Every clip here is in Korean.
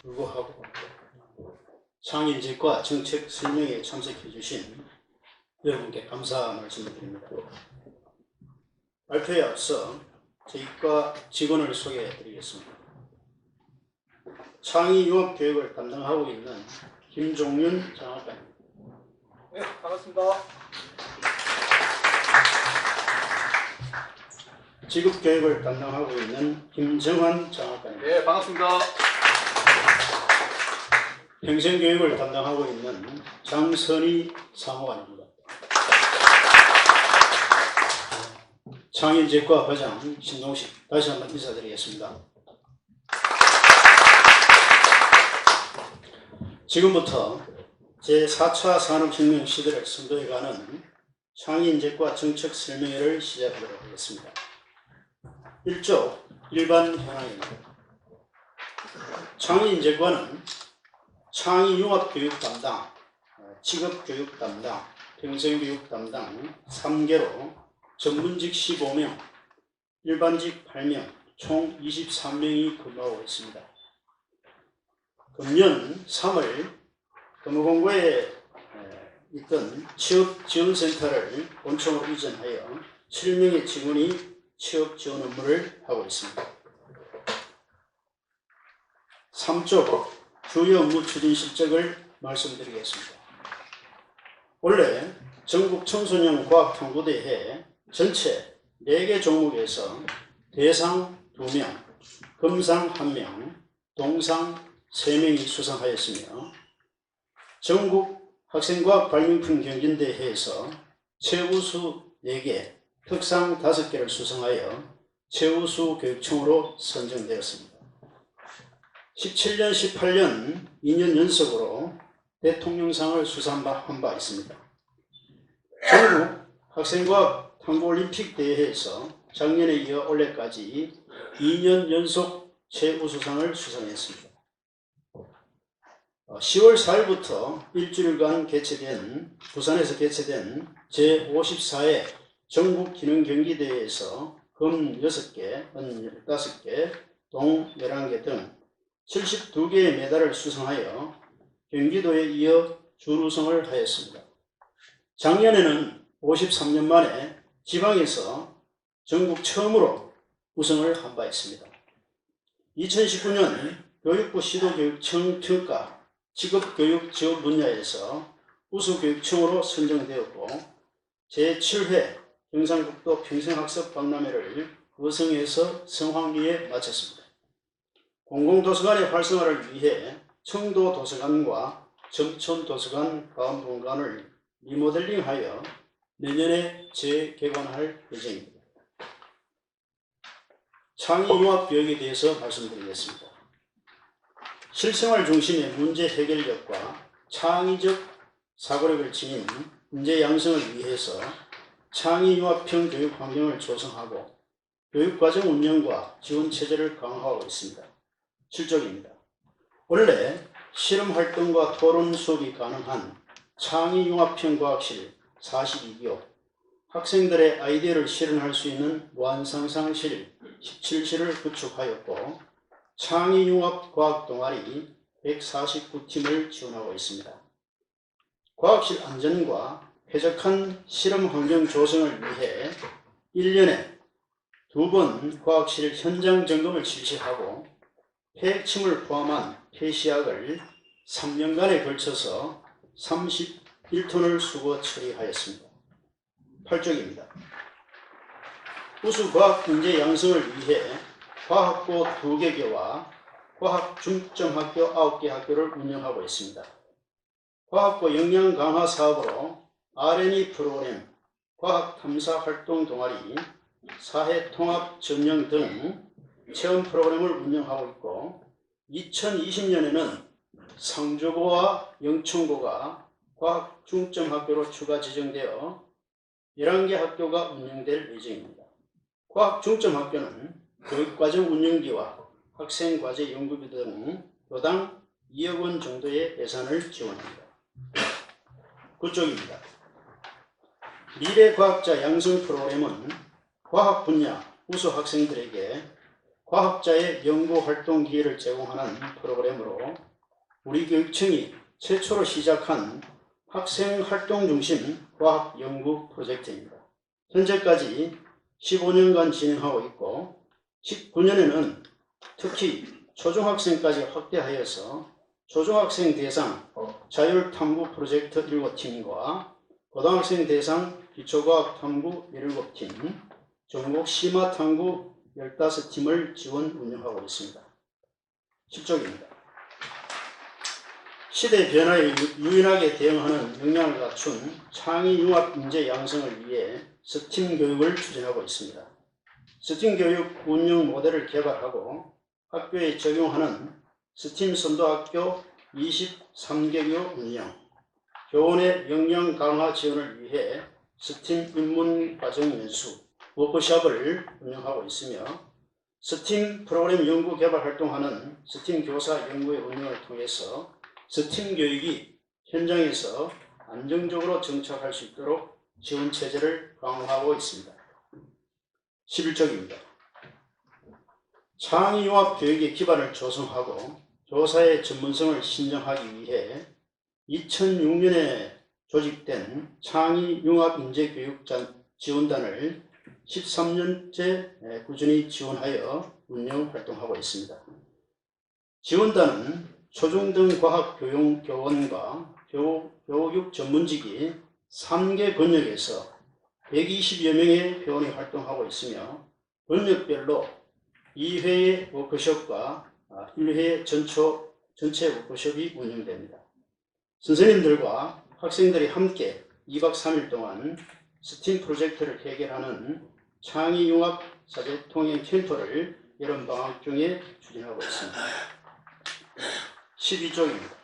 불구하고 창의인재과 정책 설명에 참석해 주신 여러분께 감사 말씀을 드립니다. 발표에 앞서 저희 과 직원을 소개해 드리겠습니다. 창의융합교육을 담당하고 있는 김종윤 장학관입니다. 네, 반갑습니다. 직업교육을 담당하고 있는 김정환 장학관입니다. 네, 반갑습니다. 평생교육을 담당하고 있는 장선희 사무관입니다. 창의인재과 과장 신동식, 다시 한번 인사드리겠습니다. 지금부터 제4차 산업혁명 시대를 선도해가는 창의인재과 정책 설명회를 시작하도록 하겠습니다. 1조 일반 현황입니다. 창의인재과는 창의융합교육 담당, 직업교육 담당, 평생교육 담당 3개로 전문직 15명, 일반직 8명, 총 23명이 근무하고 있습니다. 금년 3월 금호공고에 있던 취업지원센터를 본청으로 이전하여 7명의 직원이 취업지원 업무를 하고 있습니다. 3조 주요 업무 추진 실적을 말씀드리겠습니다. 올해 전국 청소년 과학탐구대회 전체 4개 종목에서 대상 2명, 금상 1명, 동상 3명이 수상하였으며 전국 학생과학 발명품 경진대회에서 최우수 4개, 특상 5개를 수상하여 최우수 교육청으로 선정되었습니다. 17년, 18년 2년 연속으로 대통령상을 수상한 바 있습니다. 전국 학생과학 탐구올림픽 대회에서 작년에 이어 올해까지 2년 연속 최우수상을 수상했습니다. 10월 4일부터 일주일간 부산에서 개최된 제54회 전국기능경기대회에서 금 6개, 은 15개, 동 11개 등 72개의 메달을 수상하여 경기도에 이어 준우승을 하였습니다. 작년에는 53년 만에 지방에서 전국 처음으로 우승을 한 바 있습니다. 2019년 교육부 시도교육청 평가 직업교육 지원 분야에서 우수교육청으로 선정되었고 제7회 경상북도 평생학습 박람회를 거성에서 성황리에 마쳤습니다. 공공도서관의 활성화를 위해 청도도서관과 점촌도서관 가운본관을 리모델링하여 내년에 재개관할 예정입니다. 창의융합교육에 대해서 말씀드리겠습니다. 실생활 중심의 문제 해결력과 창의적 사고력을 지닌 인재 양성을 위해서 창의융합형 교육 환경을 조성하고 교육과정 운영과 지원 체제를 강화하고 있습니다. 실적입니다. 원래 실험활동과 토론 수업이 가능한 창의융합형 과학실 42기호, 학생들의 아이디어를 실현할 수 있는 무한상상실 17실을 구축하였고 창의융합 과학동아리 149팀을 지원하고 있습니다. 과학실 안전과 쾌적한 실험환경 조성을 위해 1년에 2번 과학실 현장 점검을 실시하고 폐핵침을 포함한 폐시약을 3년간에 걸쳐서 31톤을 수거 처리하였습니다. 8쪽입니다. 우수 과학 인재 양성을 위해 과학고 2개교와 과학 중점학교 9개 학교를 운영하고 있습니다. 과학고 역량 강화 사업으로 R&E 프로그램, 과학 탐사 활동 동아리, 사회 통합 전형 등 체험 프로그램을 운영하고 있고 2020년에는 상주고와 영천고가 과학 중점학교로 추가 지정되어 11개 학교가 운영될 예정입니다. 과학 중점학교는 교육과정 운영비와 학생과제 연구비 등 교당 2억 원 정도의 예산을 지원합니다. 9쪽입니다. 미래과학자 양성 프로그램은 과학 분야 우수 학생들에게 과학자의 연구활동 기회를 제공하는 프로그램으로 우리 교육청이 최초로 시작한 학생활동 중심 과학연구 프로젝트입니다. 현재까지 15년간 진행하고 있고 19년에는 특히 초중학생까지 확대하여서 초중학생 대상 자율탐구 프로젝트 7팀과 고등학생 대상 기초과학 탐구 17팀, 전국 심화탐구 15팀을 지원 운영하고 있습니다. 10쪽입니다. 시대 변화에 유연하게 대응하는 역량을 갖춘 창의융합 인재 양성을 위해 스팀 교육을 추진하고 있습니다. 스팀 교육 운영 모델을 개발하고 학교에 적용하는 스팀 선도학교 23개교 운영, 교원의 역량 강화 지원을 위해 스팀 입문 과정 연수, 워크숍을 운영하고 있으며 스팀 프로그램 연구 개발 활동하는 스팀 교사 연구의 운영을 통해서 스팀 교육이 현장에서 안정적으로 정착할 수 있도록 지원 체제를 강화하고 있습니다. 11쪽입니다. 창의융합 교육의 기반을 조성하고 교사의 전문성을 신정하기 위해 2006년에 조직된 창의융합인재교육 지원단을 13년째 꾸준히 지원하여 운영 활동하고 있습니다. 지원단은 초중등 과학교원과 교육 전문직이 3개 권역에서 120여 명의 회원이 활동하고 있으며 권역별로 2회의 워크숍과 1회의 전체 워크숍이 운영됩니다. 선생님들과 학생들이 함께 2박 3일 동안 스팀 프로젝트를 해결하는 창의융합 사제통행 캠프를 여름방학 중에 추진하고 있습니다. 12쪽입니다.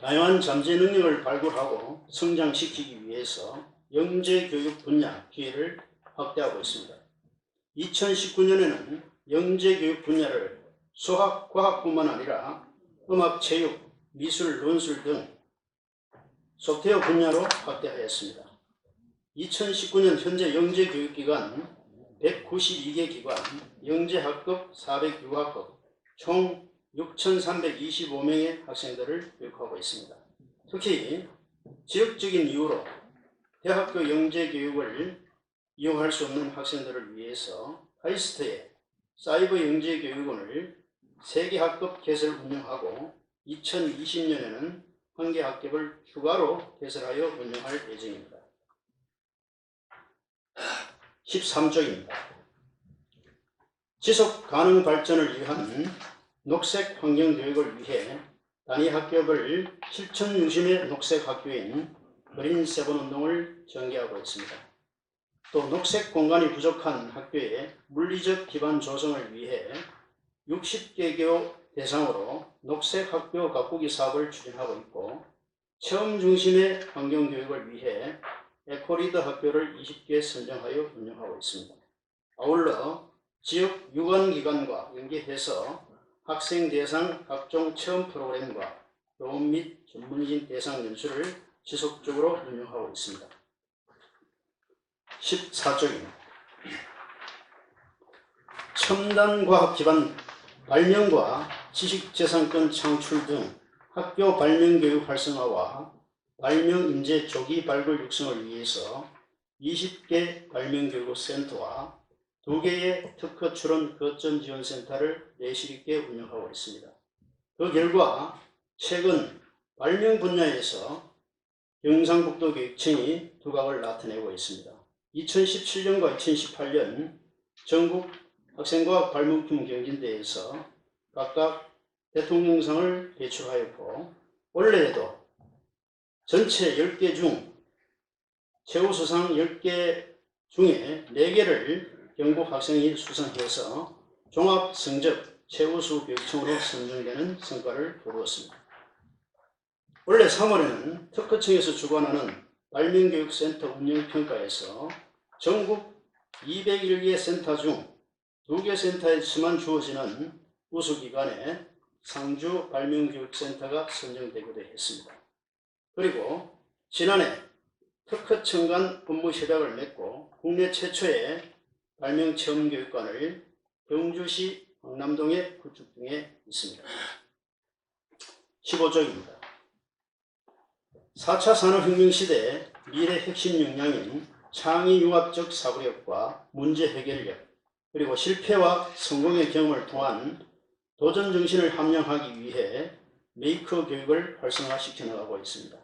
다양한 잠재 능력을 발굴하고 성장시키기 위해서 영재교육 분야 기회를 확대하고 있습니다. 2019년에는 영재교육 분야를 수학, 과학뿐만 아니라 음악, 체육, 미술, 논술 등 소프트웨어 분야로 확대하였습니다. 2019년 현재 영재교육기관 192개 기관, 영재학급 406학급, 총 6,325명의 학생들을 교육하고 있습니다. 특히 지역적인 이유로 대학교 영재교육을 이용할 수 없는 학생들을 위해서 카이스트의 사이버 영재교육원을 3개 학급 개설 운영하고 2020년에는 1개 학급을 추가로 개설하여 운영할 예정입니다. 13쪽입니다. 지속 가능 발전을 위한 녹색 환경 교육을 위해 단위 학급을 실천 중심의 녹색 학교인 그린 세븐 운동을 전개하고 있습니다. 또 녹색 공간이 부족한 학교의 물리적 기반 조성을 위해 60개교 대상으로 녹색 학교 가꾸기 사업을 추진하고 있고 체험 중심의 환경 교육을 위해 에코리더 학교를 20개 선정하여 운영하고 있습니다. 아울러 지역 유관기관과 연계해서 학생 대상 각종 체험 프로그램과 교원 및 전문인 대상 연수를 지속적으로 운영하고 있습니다. 14쪽입니다. 첨단 과학 기반 발명과 지식재산권 창출 등 학교 발명교육 활성화와 발명인재 조기 발굴 육성을 위해서 20개 발명교육센터와 2개의 특허 출원 거점 지원센터를 내실 있게 운영하고 있습니다. 그 결과 최근 발명 분야에서 경상북도 교육청이 두각을 나타내고 있습니다. 2017년과 2018년 전국 학생과학 발명품 경진대회에서 각각 대통령상을 배출하였고 올해에도 전체 10개 중 최우수상 10개 중에 4개를 경북 학생이 수상해서 종합성적 최우수 교육청으로 선정되는 성과를 거두었습니다. 올해 3월에는 특허청에서 주관하는 발명교육센터 운영평가에서 전국 201개 센터 중 2개 센터에서만 주어지는 우수기관에 상주 발명교육센터가 선정되기도 했습니다. 그리고 지난해 특허청 간 업무 협약을 맺고 국내 최초의 발명체험교육관을 경주시 황남동에 구축 중에 있습니다. 15쪽입니다. 4차 산업혁명 시대 미래 핵심 역량인 창의융합적 사고력과 문제 해결력, 그리고 실패와 성공의 경험을 통한 도전 정신을 함양하기 위해 메이커 교육을 활성화시켜 나가고 있습니다.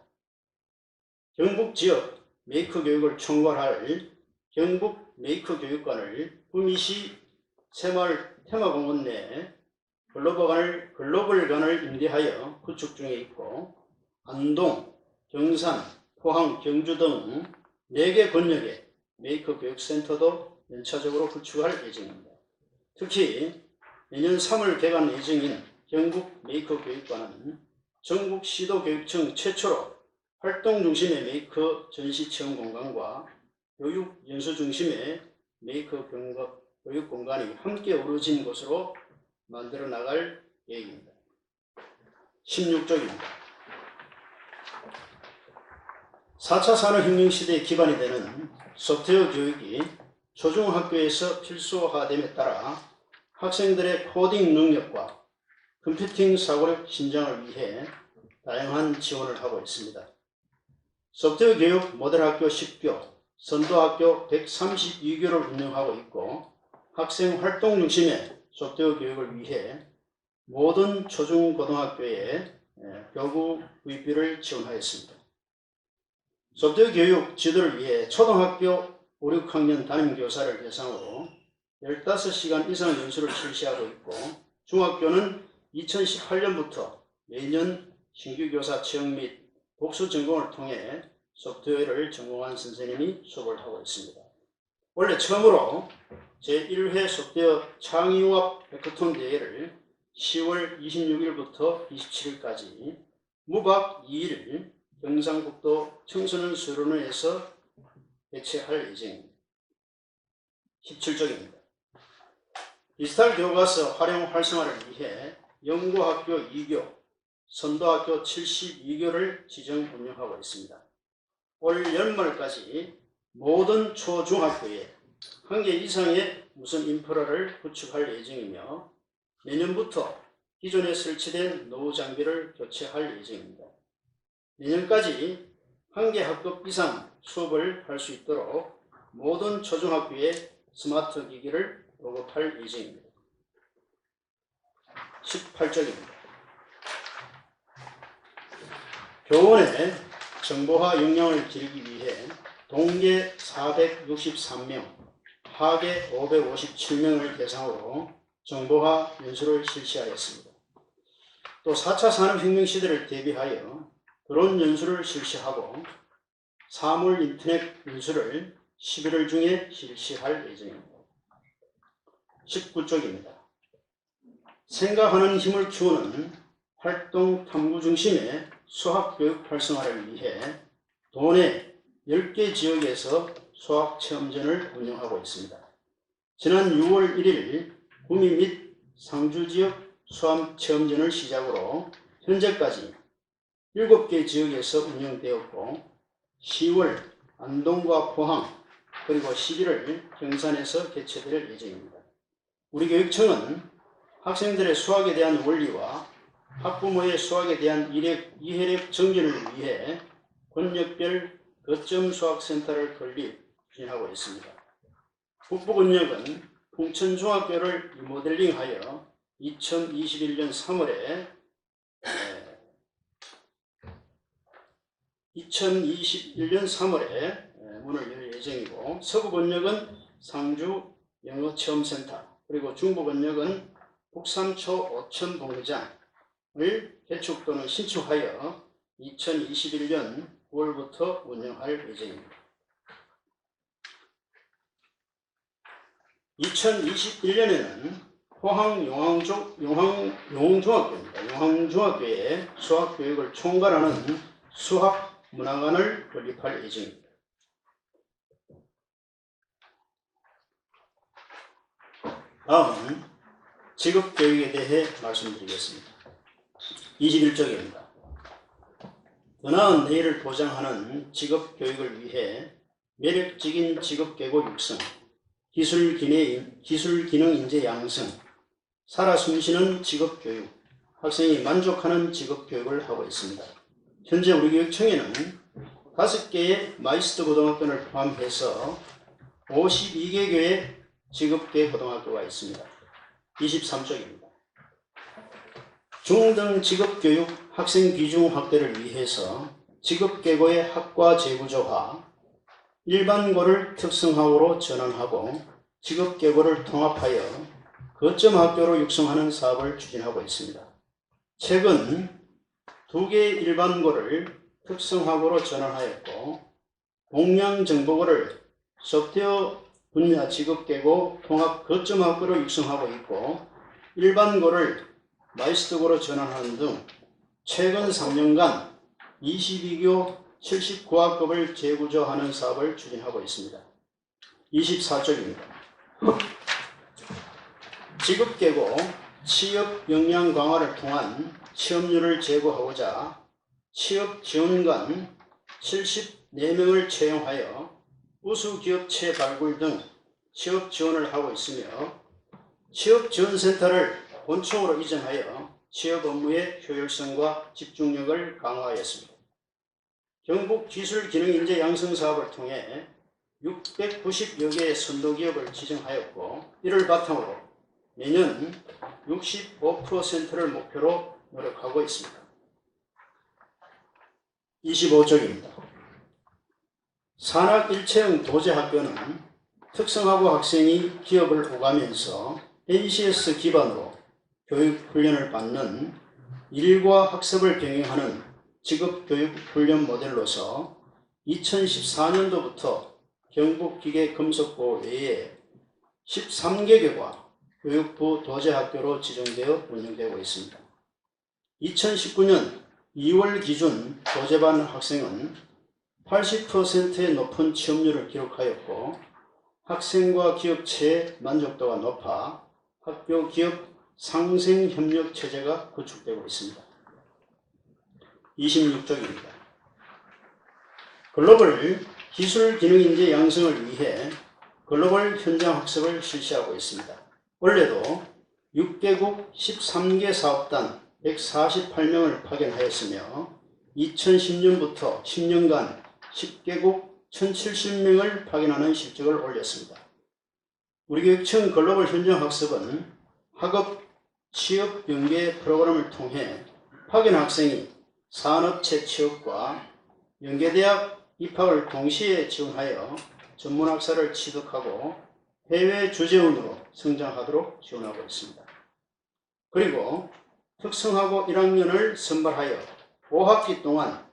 경북 지역 메이커 교육을 총괄할 경북 메이커 교육관을 구미시 새마을 테마공원 내 글로벌관을 임대하여 구축 중에 있고, 안동, 경산, 포항, 경주 등 4개 권역의 메이커 교육센터도 연차적으로 구축할 예정입니다. 특히 내년 3월 개관 예정인 경북 메이커 교육관은 전국 시도교육청 최초로 활동 중심의 메이커 전시체험 공간과 교육 연수 중심의 메이커 교육 공간이 함께 어우러진 곳으로 만들어 나갈 계획입니다. 16쪽입니다. 4차 산업혁명 시대의 기반이 되는 소프트웨어 교육이 초중학교에서 필수화됨에 따라 학생들의 코딩 능력과 컴퓨팅 사고력 신장을 위해 다양한 지원을 하고 있습니다. 소프트웨어 교육 모델학교 10교, 선도학교 132교를 운영하고 있고, 학생 활동 중심의 소프트웨어 교육을 위해 모든 초중고등학교에 교구 구입비를 지원하였습니다. 소프트웨어 교육 지도를 위해 초등학교 5, 6학년 담임교사를 대상으로 15시간 이상 연수를 실시하고 있고, 중학교는 2018년부터 매년 신규교사 채용 및 복수 전공을 통해 소프트웨어를 전공한 선생님이 수업을 하고 있습니다. 원래 처음으로 제1회 소프트웨어 창의융합 해커톤 대회를 10월 26일부터 27일까지 무박 2일 경상북도 청소년 수련원에서 개최할 예정입니다. 17쪽입니다. 디지털 교과서 활용 활성화를 위해 연구학교 2교, 선도학교 72교를 지정 운영하고 있습니다. 올 연말까지 모든 초중학교에 1개 이상의 무선 인프라를 구축할 예정이며, 내년부터 기존에 설치된 노후 장비를 교체할 예정입니다. 내년까지 1개 학급 이상 수업을 할 수 있도록 모든 초중학교에 스마트 기기를 보급할 예정입니다. 18쪽입니다. 교원의 정보화 역량을 기르기 위해 동계 463명, 하계 557명을 대상으로 정보화 연수를 실시하였습니다. 또 4차 산업혁명 시대를 대비하여 드론 연수를 실시하고 사물 인터넷 연수를 11월 중에 실시할 예정입니다. 19쪽입니다. 생각하는 힘을 키우는 활동 탐구 중심의 수학교육 활성화를 위해 도내 10개 지역에서 수학체험전을 운영하고 있습니다. 지난 6월 1일 구미 및 상주 지역 수학체험전을 시작으로 현재까지 7개 지역에서 운영되었고, 10월 안동과 포항, 그리고 11월 경산에서 개최될 예정입니다. 우리 교육청은 학생들의 수학에 대한 원리와 학부모의 수학에 대한 이해력 정진을 위해 권역별 거점 수학센터를 건립 추진하고 있습니다. 북부권역은 풍천중학교를 리모델링하여 2021년 3월에 문을 열 예정이고, 서부권역은 상주 영어체험센터, 그리고 중부권역은 북삼초 오천동회장을 개축 또는 신축하여 2021년 9월부터 운영할 예정입니다. 2021년에는 포항 용흥중학교입니다. 용흥중학교에 수학교육을 총괄하는 수학문화관을 건립할 예정입니다. 다음은 직업교육에 대해 말씀드리겠습니다. 21쪽입니다. 더 나은 내일을 보장하는 직업교육을 위해 매력적인 직업계고 육성, 기술기능 인재 양성, 살아 숨쉬는 직업교육, 학생이 만족하는 직업교육을 하고 있습니다. 현재 우리 교육청에는 5개의 마이스터 고등학교를 포함해서 52개 교의 직업계 고등학교가 있습니다. 23쪽입니다. 중등 직업교육 학생 비중 확대를 위해서 직업계고의 학과 재구조화, 일반고를 특성화고로 전환하고 직업계고를 통합하여 거점 학교로 육성하는 사업을 추진하고 있습니다. 최근 2개의 일반고를 특성화고로 전환하였고 동양정보고를 소프트웨어 분야 직업계고 통합 거점 학교로 육성하고 있고 일반고를 마이스터고로 전환하는 등 최근 3년간 22교 79학급을 재구조하는 사업을 추진하고 있습니다. 24쪽입니다. 직업계고 취업 역량 강화를 통한 취업률을 제고하고자 취업 지원관 74명을 채용하여 우수기업체 발굴 등 취업 지원을 하고 있으며 취업지원센터를 본청으로 이전하여 취업 업무의 효율성과 집중력을 강화하였습니다. 경북 기술기능인재 양성사업을 통해 690여 개의 선도기업을 지정하였고 이를 바탕으로 내년 65%를 목표로 노력하고 있습니다. 25쪽입니다. 산학일체형 도제학교는 특성화고 학생이 기업을 오가면서 NCS 기반으로 교육훈련을 받는 일과 학습을 병행하는 직업교육훈련 모델로서 2014년도부터 경북기계금속고 외에 13개교가 교육부 도제학교로 지정되어 운영되고 있습니다. 2019년 2월 기준 도제반 학생은 80%의 높은 취업률을 기록하였고 학생과 기업체의 만족도가 높아 학교 기업 상생협력 체제가 구축되고 있습니다. 26쪽입니다. 글로벌 기술기능인재 양성을 위해 글로벌 현장 학습을 실시하고 있습니다. 올해도 6개국 13개 사업단 148명을 파견하였으며 2010년부터 10년간 10개국 1070명을 파견하는 실적을 올렸습니다. 우리 교육청 글로벌 현장 학습은 학업 취업 연계 프로그램을 통해 파견 학생이 산업체 취업과 연계대학 입학을 동시에 지원하여 전문학사를 취득하고 해외 주재원으로 성장하도록 지원하고 있습니다. 그리고 특성화고 1학년을 선발하여 5학기 동안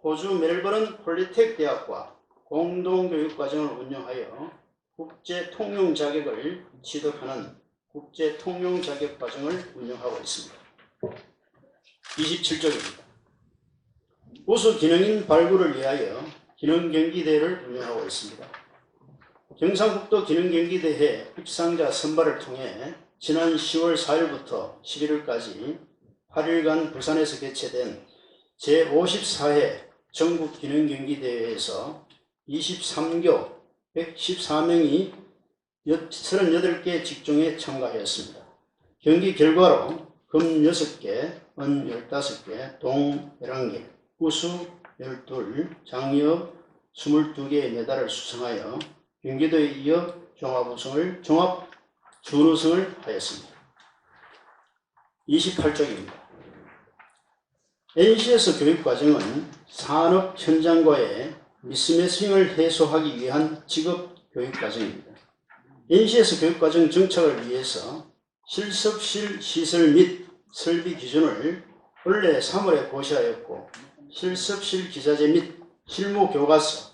호주 멜버른 폴리텍 대학과 공동교육과정을 운영하여 국제통용 자격을 취득하는 국제통용 자격 과정을 운영하고 있습니다. 27쪽입니다. 우수 기능인 발굴을 위하여 기능경기대회를 운영하고 있습니다. 경상북도 기능경기대회 입상자 선발을 통해 지난 10월 4일부터 11일까지 8일간 부산에서 개최된 제54회 전국기능경기대회에서 23교 114명이 38개 직종에 참가하였습니다. 경기 결과로 금 6개, 은 15개, 동 11개, 우수 12, 장려 22개의 메달을 수상하여 경기도에 이어 종합 준우승을 하였습니다. 28쪽입니다. NCS 교육과정은 산업 현장과의 미스매칭을 해소하기 위한 직업 교육과정입니다. NCS 교육과정 정착을 위해서 실습실 시설 및 설비 기준을 원래 3월에 고시하였고 실습실 기자재 및 실무 교과서,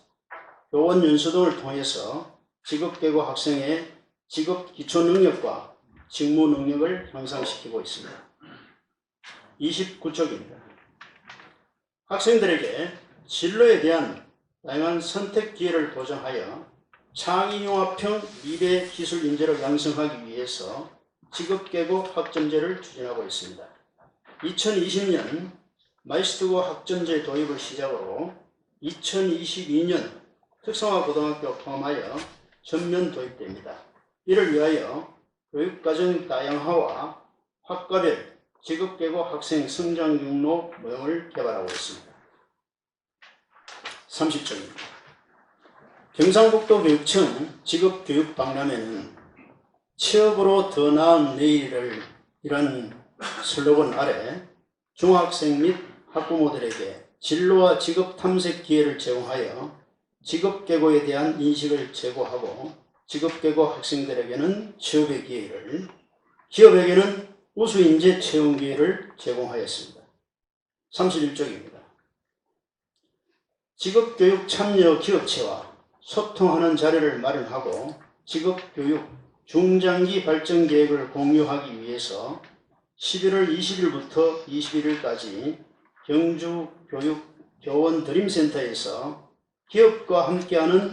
교원 연수 등을 통해서 직업계고 학생의 직업 기초 능력과 직무 능력을 향상시키고 있습니다. 29쪽입니다. 학생들에게 진로에 대한 다양한 선택 기회를 보장하여 창의융합형 미래 기술 인재를 양성하기 위해서 직업계고 학점제를 추진하고 있습니다. 2020년 마이스트고 학점제 도입을 시작으로 2022년 특성화 고등학교 포함하여 전면 도입됩니다. 이를 위하여 교육과정 다양화와 학과별 직업계고 학생 성장 경로 모형을 개발하고 있습니다. 30점입니다. 경상북도 교육청 직업교육박람회는 취업으로 더 나은 내일을 이란 슬로건 아래 중학생 및 학부모들에게 진로와 직업 탐색 기회를 제공하여 직업계고에 대한 인식을 제고하고 직업계고 학생들에게는 취업의 기회를, 기업에게는 우수인재 채용 기회를 제공하였습니다. 31쪽입니다. 직업교육 참여 기업체와 소통하는 자리를 마련하고 직업교육 중장기 발전 계획을 공유하기 위해서 11월 20일부터 21일까지 경주교육교원 드림센터에서 기업과 함께하는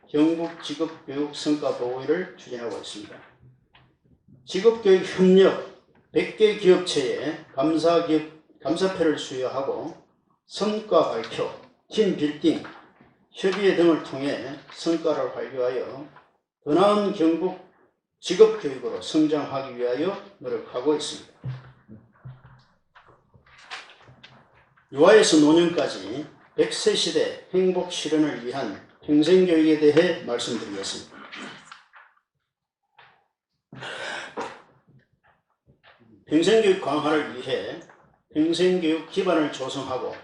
경북직업교육 성과보고회를 추진하고 있습니다. 직업교육 협력 100개 기업체에 감사패를 수여하고 성과 발표, 팀 빌딩, 협의회 등을 통해 성과를 발휘하여 더 나은 경북 직업교육으로 성장하기 위하여 노력하고 있습니다. 유아에서 노년까지 100세 시대 행복 실현을 위한 평생교육에 대해 말씀드리겠습니다. 평생교육 강화를 위해 평생교육 기반을 조성하고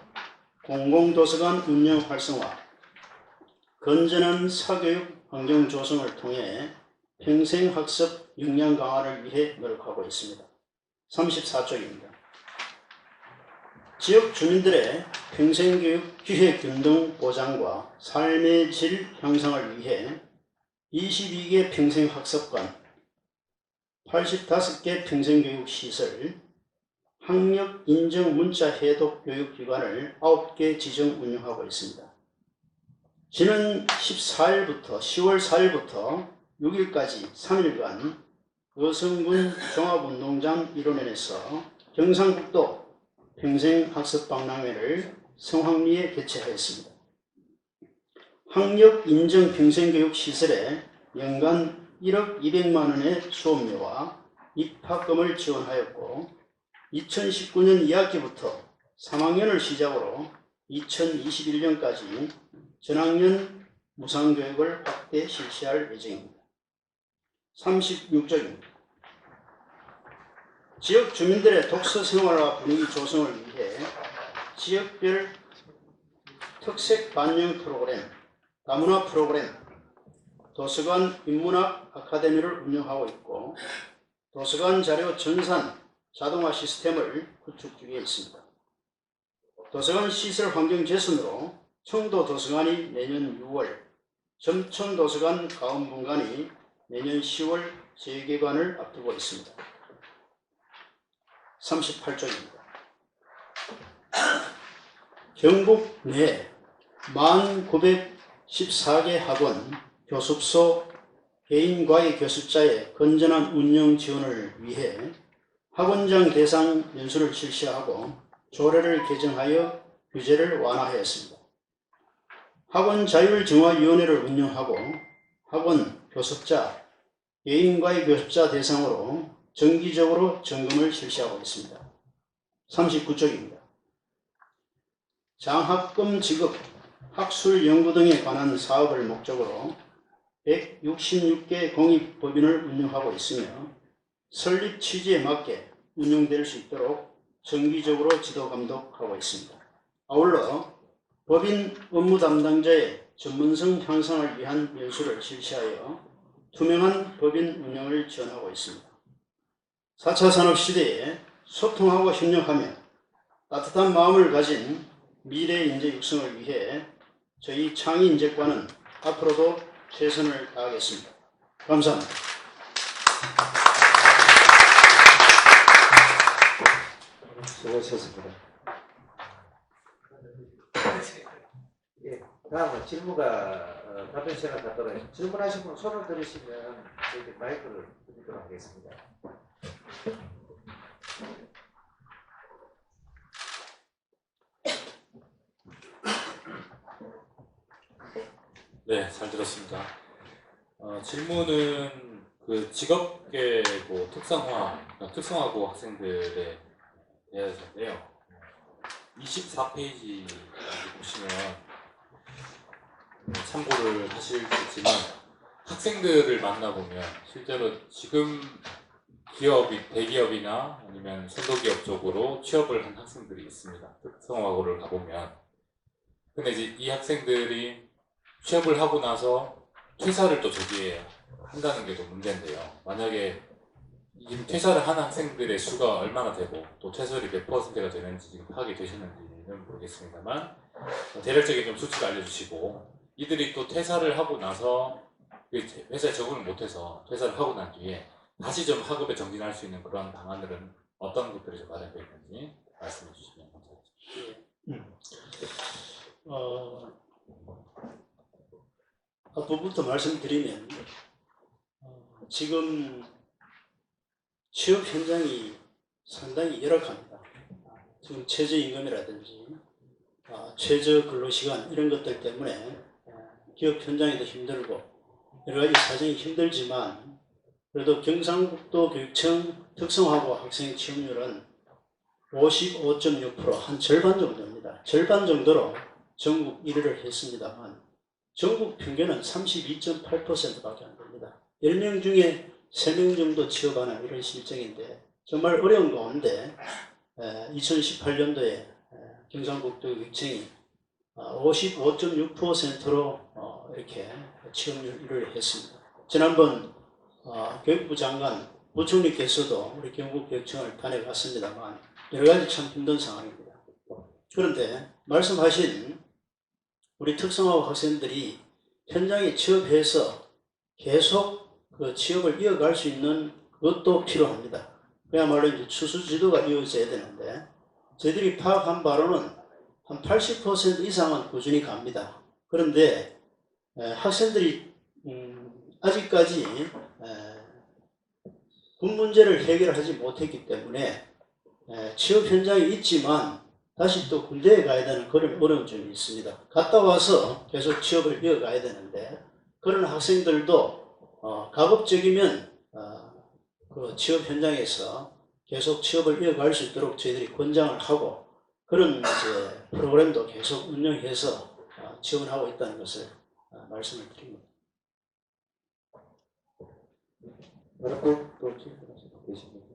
공공도서관 운영 활성화, 건전한 사교육 환경 조성을 통해 평생학습 역량 강화를 위해 노력하고 있습니다. 34쪽입니다. 지역 주민들의 평생교육 기회 균등 보장과 삶의 질 향상을 위해 22개 평생학습관, 85개 평생교육 시설, 학력 인정 문자 해독 교육기관을 9개 지정 운영하고 있습니다. 지난 14일부터 10월 4일부터 6일까지 3일간 어성군 종합운동장 1호면에서 경상북도 평생학습박람회를 성황리에 개최하였습니다. 학력 인정 평생교육 시설에 연간 1억 200만 원의 수업료와 입학금을 지원하였고 2019년 2학기부터 3학년을 시작으로 2021년까지 전학년 무상교육을 확대 실시할 예정입니다. 36쪽입니다. 지역 주민들의 독서 생활과 분위기 조성을 위해 지역별 특색 반영 프로그램, 다문화 프로그램, 도서관 인문학 아카데미를 운영하고 있고 도서관 자료 전산 자동화 시스템을 구축 중에 있습니다. 도서관 시설 환경 개선으로 청도 도서관이 내년 6월, 점촌 도서관 가운분관이 내년 10월 재개관을 앞두고 있습니다. 38쪽입니다. 경북 내 1914개 학원, 교습소, 개인과외 교습자의 건전한 운영 지원을 위해 학원장 대상 연수를 실시하고 조례를 개정하여 규제를 완화하였습니다. 학원 자율정화위원회를 운영하고 학원 교습자, 개인과외 교습자 대상으로 정기적으로 점검을 실시하고 있습니다. 39쪽입니다. 장학금 지급, 학술 연구 등에 관한 사업을 목적으로 166개 공익법인을 운영하고 있으며 설립 취지에 맞게 운영될 수 있도록 정기적으로 지도 감독하고 있습니다. 아울러 법인 업무 담당자의 전문성 향상을 위한 연수를 실시하여 투명한 법인 운영을 지원하고 있습니다. 4차 산업시대에 소통하고 협력하며 따뜻한 마음을 가진 미래 인재 육성을 위해 저희 창의인재과는 앞으로도 최선을 다하겠습니다. 감사합니다. 수고하셨습니다. 예, 다음은 질문과 답변 시간 갖도록 하겠습니다. 질문하신 분 손을 들으시면 저희들 마이크를 드리도록 하겠습니다. 네, 잘 들었습니다. 질문은 그 직업계고 특성화고 학생들에 대해서인데요. 24페이지 보시면 참고를 하실 수 있지만 학생들을 만나보면 실제로 지금 대기업이나 아니면 선도기업 쪽으로 취업을 한 학생들이 있습니다. 특성화고를 가보면. 근데 이제 이 학생들이 취업을 하고 나서 퇴사를 또 저기에 한다는 게 좀 문제인데요. 만약에 이 퇴사를 한 학생들의 수가 얼마나 되고 또 퇴사율이 몇 퍼센트가 되는지 지금 파악이 되시는지는 모르겠습니다만 대략적인 좀 수치를 알려주시고 이들이 또 퇴사를 하고 나서 회사에 적응을 못해서 퇴사를 하고 난 뒤에 다시 좀 학업에 정진할 수 있는 그런 방안들은 어떤 것들이 좀 마련되어 있는지 말씀해 주시면 감사하겠습니다. 앞부분부터 말씀드리면 지금 취업 현장이 상당히 열악합니다. 지금 최저임금이라든지 최저 근로시간 이런 것들 때문에 기업 현장에도 힘들고 여러 가지 사정이 힘들지만 그래도 경상북도 교육청 특성화고 학생 취업률은 55.6%, 한 절반 정도입니다. 절반 정도로 전국 1위를 했습니다만 전국 평균은 32.8%밖에 안 됩니다. 10명 중에 3명 정도 취업하는 이런 실정인데 정말 어려운 가운데 2018년도에 경상북도 교육청이 55.6%로 이렇게 취업률 1위를 했습니다. 지난번 교육부 장관 부총리께서도 우리 경북교육청을 다녀갔습니다만 여러 가지 참 힘든 상황입니다. 그런데 말씀하신 우리 특성화고 학생들이 현장에 취업해서 계속 그 취업을 이어갈 수 있는 것도 필요합니다. 그야말로 이제 추수 지도가 이어져야 되는데 저희들이 파악한 바로는 한 80% 이상은 꾸준히 갑니다. 그런데 학생들이 아직까지 군 문제를 해결하지 못했기 때문에 취업 현장에 있지만 다시 또 군대에 가야 되는 그런 어려운 점이 있습니다. 갔다 와서 계속 취업을 이어가야 되는데 그런 학생들도 가급적이면 그 취업 현장에서 계속 취업을 이어갈 수 있도록 저희들이 권장을 하고 그런 이제 프로그램도 계속 운영해서 지원하고 있다는 것을 말씀을 드립니다. 다른 또 질문하시고 계십니까?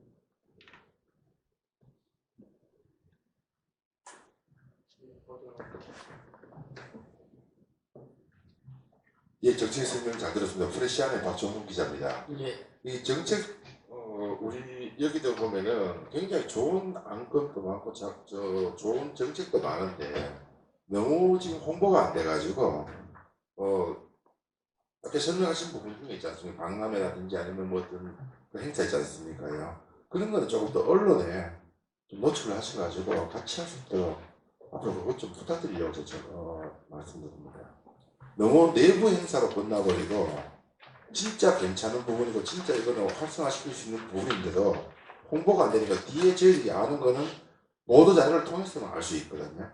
예, 정책 설명 잘 들었습니다. 프레시안의 박종훈 기자입니다. 예. 이 정책, 우리 여기도 보면은 굉장히 좋은 안건도 많고, 좋은 정책도 많은데, 너무 지금 홍보가 안 돼가지고, 앞에 설명하신 부분 중에 있지 않습니까? 박람회라든지 아니면 뭐 어떤 그 행사 있지 않습니까요? 그런 거는 조금 더 언론에 좀 노출을 하셔가지고 같이 할 수 있도록 앞으로 그것 좀 부탁드리려고 말씀드립니다. 너무 내부 행사로 끝나버리고 진짜 괜찮은 부분이고 진짜 이거는 활성화시킬 수 있는 부분인데도 홍보가 안 되니까 뒤에 저희들이 아는 거는 보도 자료를 통해서만 알 수 있거든요.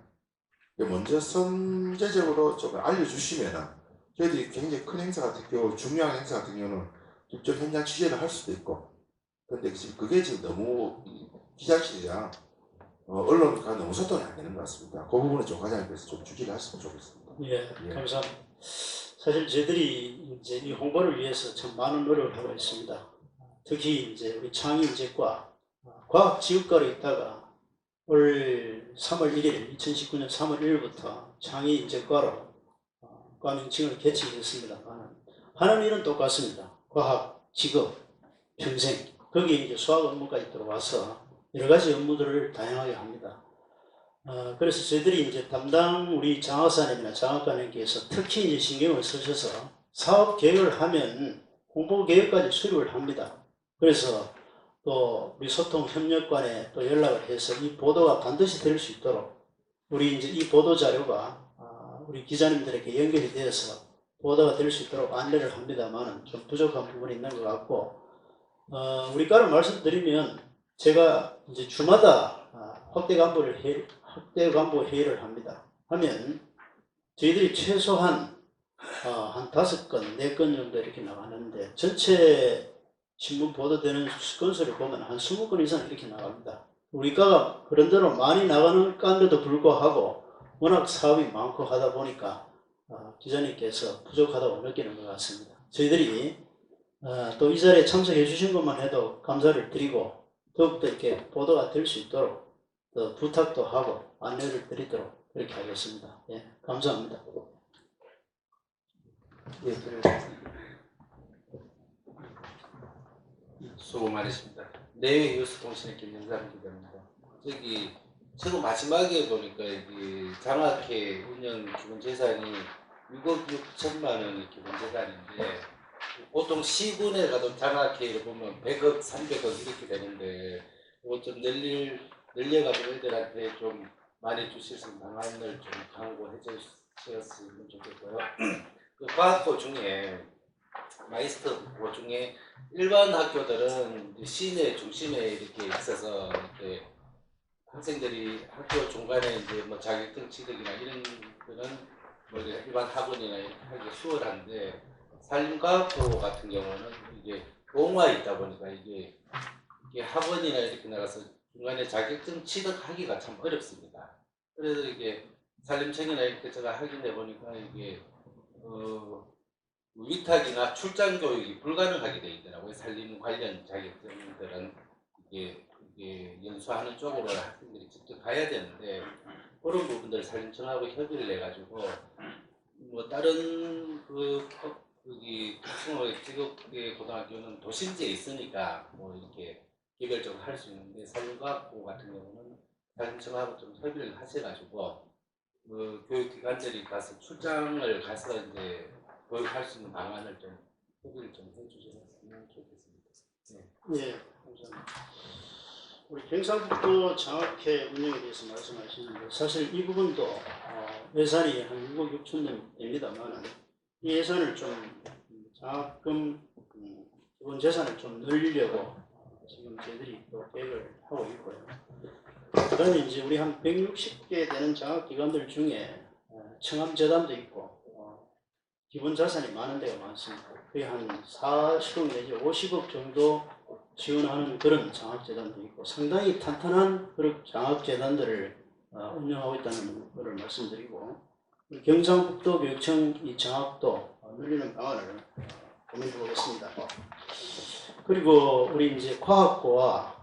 먼저 선제적으로 좀 알려주시면은 저희들이 굉장히 큰 행사 같은 경우, 중요한 행사 같은 경우는 직접 현장 취재를 할 수도 있고, 근데 지금 그게 지금 너무 기자실이랑 언론과 너무 소통이 안 되는 것 같습니다. 그 부분을 좀 과장님께서 좀 주기를 하시면 좋겠습니다. 예, 감사합니다. 사실 저희들이 이제 이 홍보를 위해서 참 많은 노력을 하고 있습니다. 특히 이제 우리 창의인재과 과학지구과로 있다가 올 3월 1일, 2019년 3월 1일부터 창의인재과로 과 명칭을 개칭했습니다만 하는 일은 똑같습니다. 과학, 직업, 평생 거기에 이제 수학 업무까지 들어와서 여러 가지 업무들을 다양하게 합니다. 그래서 저희들이 이제 담당 우리 장학사님이나 장학관님께서 특히 이제 신경을 쓰셔서 사업 계획을 하면 홍보 계획까지 수립을 합니다. 그래서 또 우리 소통 협력관에 또 연락을 해서 이 보도가 반드시 될 수 있도록 우리 이제 이 보도 자료가 우리 기자님들에게 연결이 되어서 보도가 될 수 있도록 안내를 합니다만 좀 부족한 부분이 있는 것 같고 우리 과를 말씀드리면 제가 이제 주마다 확대 간부 회의를 합니다. 하면 저희들이 최소한 한 5건, 4건 정도 이렇게 나가는데 전체 신문 보도되는 건수를 보면 한 20건 이상 이렇게 나갑니다. 우리 과가 그런대로 많이 나가는 과인데도 불구하고 워낙 사업이 많고 하다 보니까 기자님께서 부족하다고 느끼는 것 같습니다. 저희들이 또 이 자리에 참석해 주신 것만 해도 감사를 드리고 더욱더 이렇게 보도가 될 수 있도록 또 부탁도 하고 안내를 드리도록 그렇게 하겠습니다. 예, 감사합니다. 예, 그래. 수고 많으십니다. 내외 뉴스통신의 김영삼 기자입니다. 저기 최고 마지막에 보니까 이 장학회 운영 기본 재산이 6억 6천만 원이 기본 재산인데 보통 시군에 가도 장학회를 보면 100억, 300억 이렇게 되는데 이거 좀 늘려가지고 애들한테 좀 많이 주실 수 있는 방안을 좀 강구해 주셨으면 좋겠고요. 그 과학고 중에 마이스터고 중에 일반 학교들은 시내 중심에 이렇게 있어서 이렇게 학생들이 학교 중간에 이제 뭐 자격증 취득이나 이런 거는 뭐 일반 학원이나 이렇게 하기 수월한데 산림과학부 같은 경우는 이게 동화에 있다 보니까 이게 학원이나 이렇게 나가서 중간에 자격증 취득하기가 참 어렵습니다. 그래서 이게 산림청이나 이렇게 제가 확인해 보니까 이게 위탁이나 출장 교육이 불가능하게 되어 있더라고요. 산림 관련 자격증들은 이게 연수하는 쪽으로 학생들이 직접 가야 되는데 그런 부분들 산림청하고 협의를 해가지고 뭐 다른 여기 특성화직업계 고등학교는 도심지에 있으니까 뭐 이렇게 개별적으로 할 수 있는데 산림과학부 같은 경우는 산림청하고 좀 협의를 하셔가지고 교육기관들이 가서 출장을 가서 이제 교육할 수 있는 방안을 좀 협의를 좀 해주셨으면 좋겠습니다. 네. 예, 감사합니다. 우리 경상북도 장학회 운영에 대해서 말씀하시는데 사실 이 부분도 예산이 한 6억 6천 원 됩니다만 이 예산을 좀 장학금 기본 재산을 좀 늘리려고 지금 저희들이 또 계획을 하고 있고요. 그 다음에 이제 우리 한 160개 되는 장학기관들 중에 청암재단도 있고 기본 자산이 많은 데가 많습니다. 거의 한 40억 내지 50억 정도 지원하는 그런 장학재단도 있고 상당히 탄탄한 그런 장학재단들을 운영하고 있다는 것을 말씀드리고 경상북도 교육청 이 장학도 늘리는 방안을 고민해 보겠습니다. 그리고 우리 이제 과학고와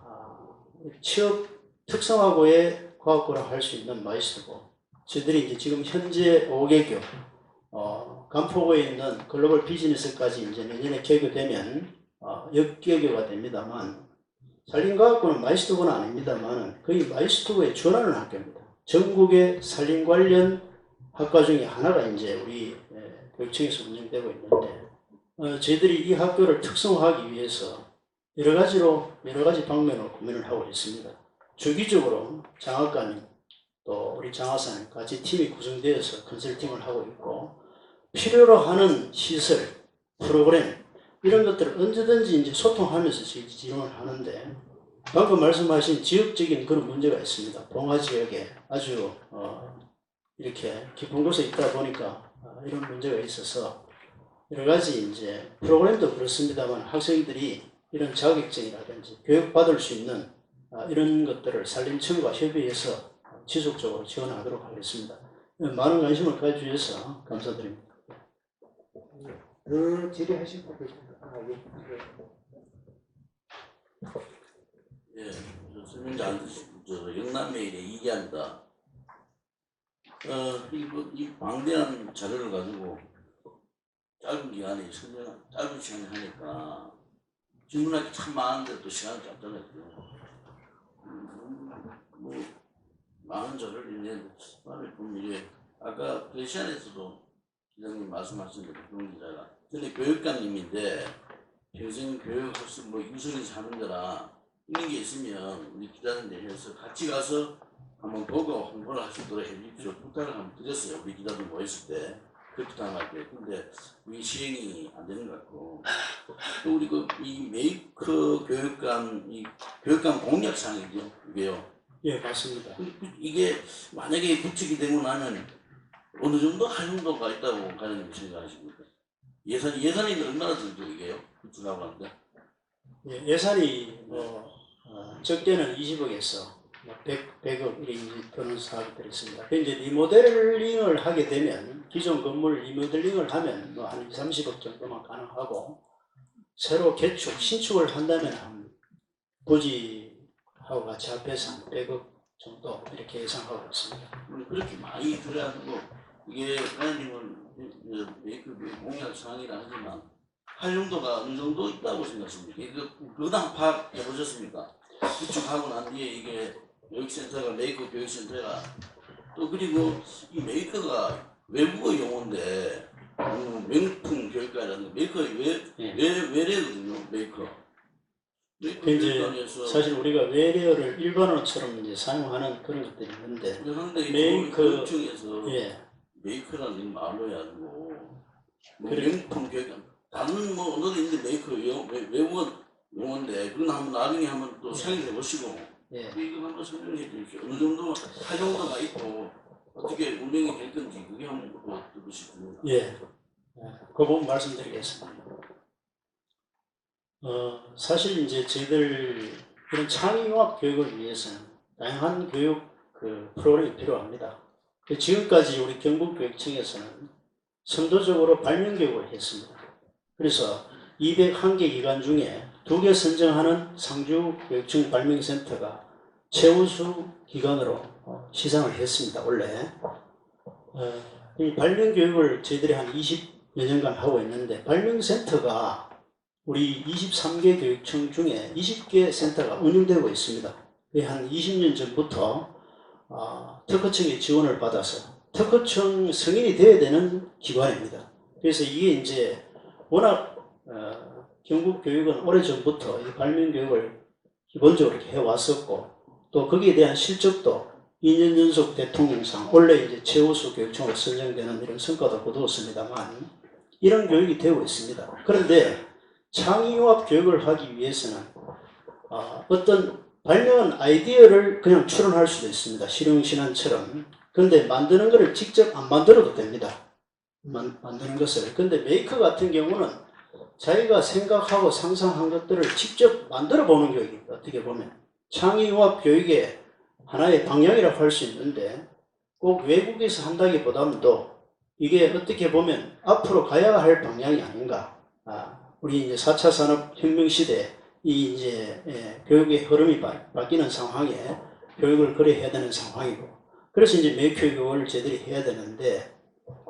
취업 특성화고의 과학고를 할 수 있는 마이스터고 저희들이 이제 지금 현재 5개교 간포고에 있는 글로벌 비즈니스까지 이제 내년에 개교되면 역개교가 됩니다만 산림과학고는 마이스터고는 아닙니다만 거의 마이스터고에 준하는 학교입니다. 전국의 산림 관련 학과 중에 하나가 이제 우리 교육청에서 운영되고 있는데 저희들이 이 학교를 특성화하기 위해서 여러 가지 방면으로 고민을 하고 있습니다. 주기적으로 장학관님 또 우리 장학사님 같이 팀이 구성되어서 컨설팅을 하고 있고 필요로 하는 시설, 프로그램 이런 것들을 언제든지 이제 소통하면서 진행을 하는데 방금 말씀하신 지역적인 그런 문제가 있습니다. 봉화 지역에 아주 이렇게 깊은 곳에 있다 보니까 이런 문제가 있어서 여러 가지 이제 프로그램도 그렇습니다만 학생들이 이런 자격증이라든지 교육받을 수 있는 이런 것들을 산림청과 협의해서 지속적으로 지원하도록 하겠습니다. 많은 관심을 가져주셔서 감사드립니다. 그 질의하실 분 계십니까? 예, 설명자 영남메일에 이기한다. 이 방대한 자료를 가지고 짧은 기간에 짧은 시간에 하니까 질문할 게 참 많은데 또 시간이 짧잖아요. 뭐 많은 자료를 있는데 말을 보면 이게 아까 프레시안에서도 기자님 말씀하신 대로 그런 기자가 근데 교육감님인데 평생 교육학습 뭐 유선에서 하는 거라 있는 게 있으면 우리 기자들 내려서 같이 가서 한번 보고 홍보를 할 수 있도록 해주십시오. 부탁을 한번 드렸어요. 우리 기자들 모였을 때. 그 부탁할 때. 근데 우리 시행이 안 되는 것 같고. 또 우리 이 메이커 교육감 공약상이죠. 이게요. 예, 맞습니다. 이게 만약에 구축이 되고 나면 어느 정도 활용도가 있다고 과장님 생각하십니까? 예산이 얼마나 정도 이게요? 구축하고 하는데? 예, 예산이 적게는 20억에서 100억 이렇게 드는 사업들이 있습니다. 그 이제 리모델링을 하게 되면 기존 건물 리모델링을 하면 뭐 한 30억 정도만 가능하고 새로 개축, 신축을 한다면 한 부지하고 같이 합해서 한 100억 정도 이렇게 예상하고 있습니다. 그렇게 많이 들어가지고 이게 과장님은 메이크 공약 사항이라 하지만 활용도가 어느 정도 있다고 생각하십니까? 그거랑 파악해 보셨습니까? 구축하고 난 뒤에 이게 교육센터가 메이크 교육센터가 또 그리고 이 메이크가 외국어 용어인데 명품 교육과라는 메이크가 외래거든요. 메이크 이제 교육과에서 사실 우리가 외래어를 일반어처럼 이제 사용하는 그런 것들이 있는데 그런데 메이크, 교육청에서 예, 메이크라는 말로 해가지고 뭐 그래. 명품 교육 다른 뭐 언어도 있는데 메이크 외국어 용어인데 그건 한번 나중에 한번 또 생각해 보시고 예. 이거 한번 설명해 주십시오. 어느 정도 활용도가 있고 어떻게 운영이 될 건지 그게 한번 듣고 싶습니다. 예, 그 부분 말씀드리겠습니다. 사실 이제 저희들 이런 창의융합 교육을 위해서는 다양한 교육 프로그램이 필요합니다. 지금까지 우리 경북교육청에서는 선도적으로 발명교육을 했습니다. 그래서 201개 기관 중에 2개 선정하는 상주교육청 발명센터가 최우수 기관으로 시상을 했습니다. 원래 이 발명교육을 저희들이 한 20여 년간 하고 있는데 발명센터가 우리 23개 교육청 중에 20개 센터가 운영되고 있습니다. 한 20년 전부터 특허청의 지원을 받아서 특허청 승인이 되어야 되는 기관입니다. 그래서 이게 이제 워낙 경북교육은 오래전부터 이 발명교육을 기본적으로 이렇게 해왔었고 또 거기에 대한 실적도 2년 연속 대통령상 원래 이제 최우수 교육청으로 선정되는 이런 성과도 거두었습니다만 이런 교육이 되고 있습니다. 그런데 창의융합 교육을 하기 위해서는 어떤 발명한 아이디어를 그냥 추론할 수도 있습니다. 실용신안처럼. 그런데 만드는 것을 직접 안 만들어도 됩니다. 만드는 것을. 근데 메이커 같은 경우는 자기가 생각하고 상상한 것들을 직접 만들어 보는 교육입니다. 어떻게 보면. 창의융합 교육의 하나의 방향이라고 할 수 있는데 꼭 외국에서 한다기보다도 이게 어떻게 보면 앞으로 가야 할 방향이 아닌가. 우리 이제 4차 산업혁명 시대 이 이제 교육의 흐름이 바뀌는 상황에 교육을 그래 해야 되는 상황이고 그래서 이제 메이커 교육을 저희들이 해야 되는데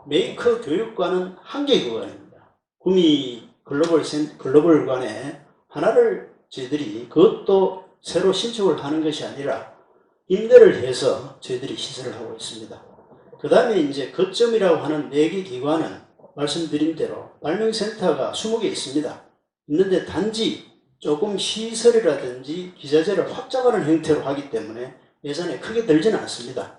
메이커 교육과는 한 개 교육입니다. 구미 글로벌관에 하나를 저희들이 그것도 새로 신축을 하는 것이 아니라 임대를 해서 저희들이 시설을 하고 있습니다. 그 다음에 이제 거점이라고 하는 4개 기관은 말씀드린 대로 발명센터가 20개 있습니다. 있는데 단지 조금 시설이라든지 기자재를 확장하는 형태로 하기 때문에 예산에 크게 들지는 않습니다.